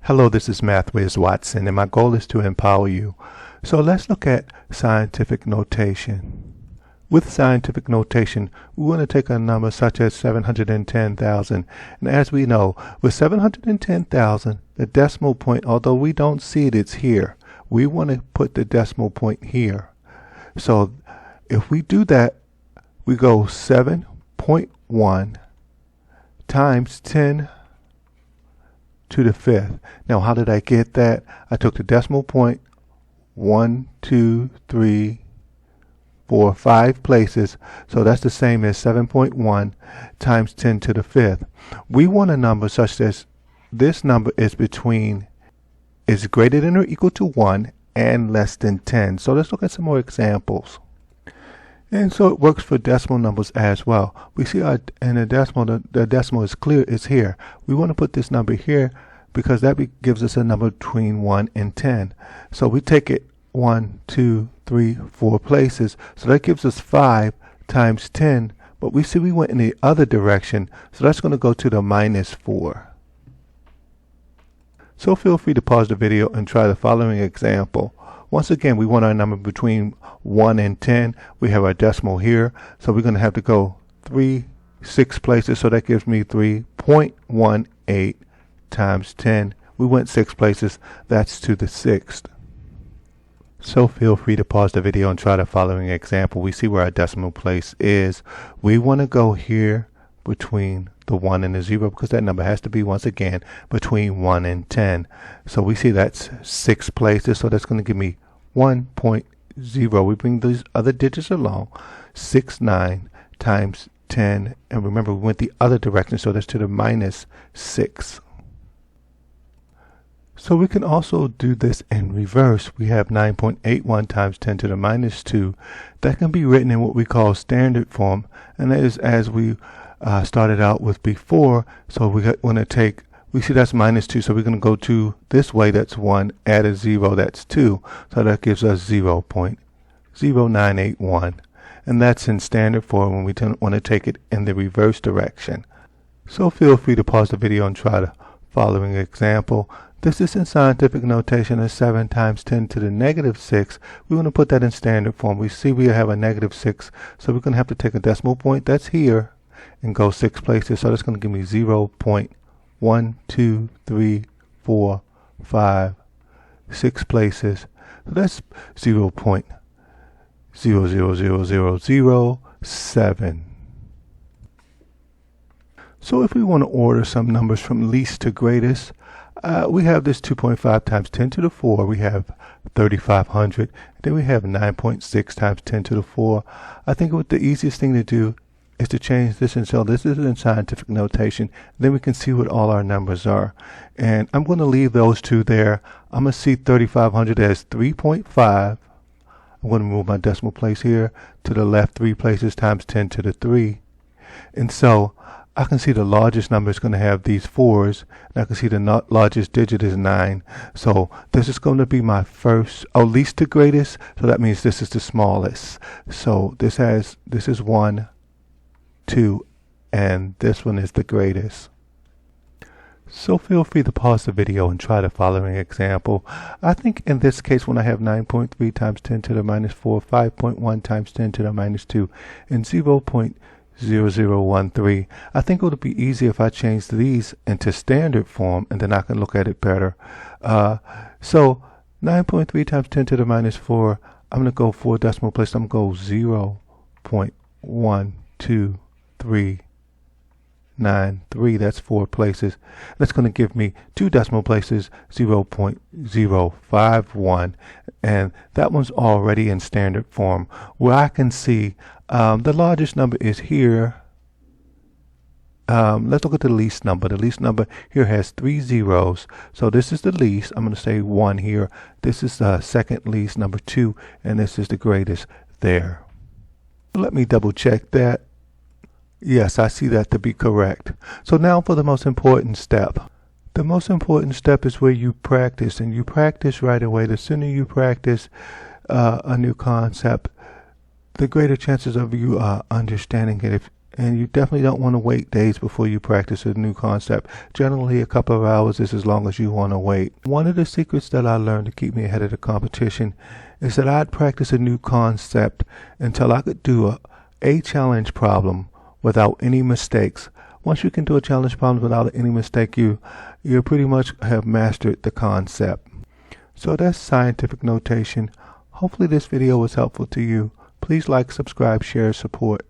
Hello, this is Wiz Watson, and my goal is to empower you. So let's look at scientific notation. With scientific notation, we want to take a number such as 710,000. And as we know, with 710,000, the decimal point, although we don't see it, it's here. We want to put the decimal point here. So if we do that, we go 7.1 times 10 to the fifth. Now, how did I get that? I took the decimal point 1, 2, 3, 4, 5 places. So that's the same as 7.1 times 10 to the fifth. We want a number such that this number is greater than or equal to 1 and less than 10. So let's look at some more examples. And so it works for decimal numbers as well. We see in the decimal is clear, it's here. We want to put this number here because that gives us a number between 1 and 10. So we take it 1, 2, 3, 4 places. So that gives us 5 times 10. But we see we went in the other direction. So that's going to go to the -4. So feel free to pause the video and try the following example. Once again, we want our number between 1 and 10. We have our decimal here, so we're going to have to go 6 places, so that gives me 3.18 times 10. We went 6 places, that's to the 6th. So feel free to pause the video and try the following example. We see where our decimal place is. We want to go here between the 1 and the 0 because that number has to be, once again, between 1 and 10. So we see that's 6 places, so that's going to give me 1.0. We bring these other digits along, 69 times 10, and remember we went the other direction, so that's to the -6. So we can also do this in reverse. We have 9.81 times 10 to the -2. That can be written in what we call standard form, and that is as we started out with before. So we want to take, we see that's -2, so we're going to go to this way, that's 1, add a 0, that's 2, so that gives us 0.0981, and that's in standard form when we want to take it in the reverse direction. So feel free to pause the video and try the following example. This is in scientific notation as 7 times 10 to the -6. We want to put that in standard form. We see we have a -6, so we're going to have to take a decimal point that's here and go 6 places, so that's going to give me 0.123456 places. So that's 0.000007. So if we want to order some numbers from least to greatest, we have this 2.5 times 10 to the 4. We have 3,500. Then we have 9.6 times 10 to the 4. I think what the easiest thing to do is to change this until this is in scientific notation. Then we can see what all our numbers are. And I'm going to leave those two there. I'm going to see 3,500 as 3.5. I'm going to move my decimal place here to the left 3 places times 10 to the 3. And so I can see the largest number is going to have these 4s. And I can see the largest digit is 9. So this is going to be my first, least to greatest. So that means this is the smallest. So this is 1, 2, and this one is the greatest. So feel free to pause the video and try the following example. I think in this case when I have 9.3 times 10 to the -4, 5.1 times 10 to the -2, and 0.0013, I think it would be easy if I changed these into standard form, and then I can look at it better. So 9.3 times 10 to the -4, I'm going to go 4 decimal places. I'm going to go 0.12393. That's 4 places. That's going to give me 2 decimal places, 0.051, and that one's already in standard form, where I can see the largest number is here. Let's look at the least number. The least number here has 3 zeros, so this is the least. I'm going to say 1 here. This is the second least, number 2, and this is the greatest there. Let me double check that. Yes, I see that to be correct. So now for the most important step. The most important step is where you practice, and you practice right away. The sooner you practice a new concept, the greater chances of you understanding it And you definitely don't want to wait days before you practice a new concept. Generally, a couple of hours is as long as you want to wait. One of the secrets that I learned to keep me ahead of the competition is that I'd practice a new concept until I could do a challenge problem without any mistakes. Once you can do a challenge problem without any mistake, you pretty much have mastered the concept. So that's scientific notation. Hopefully this video was helpful to you. Please like, subscribe, share, support.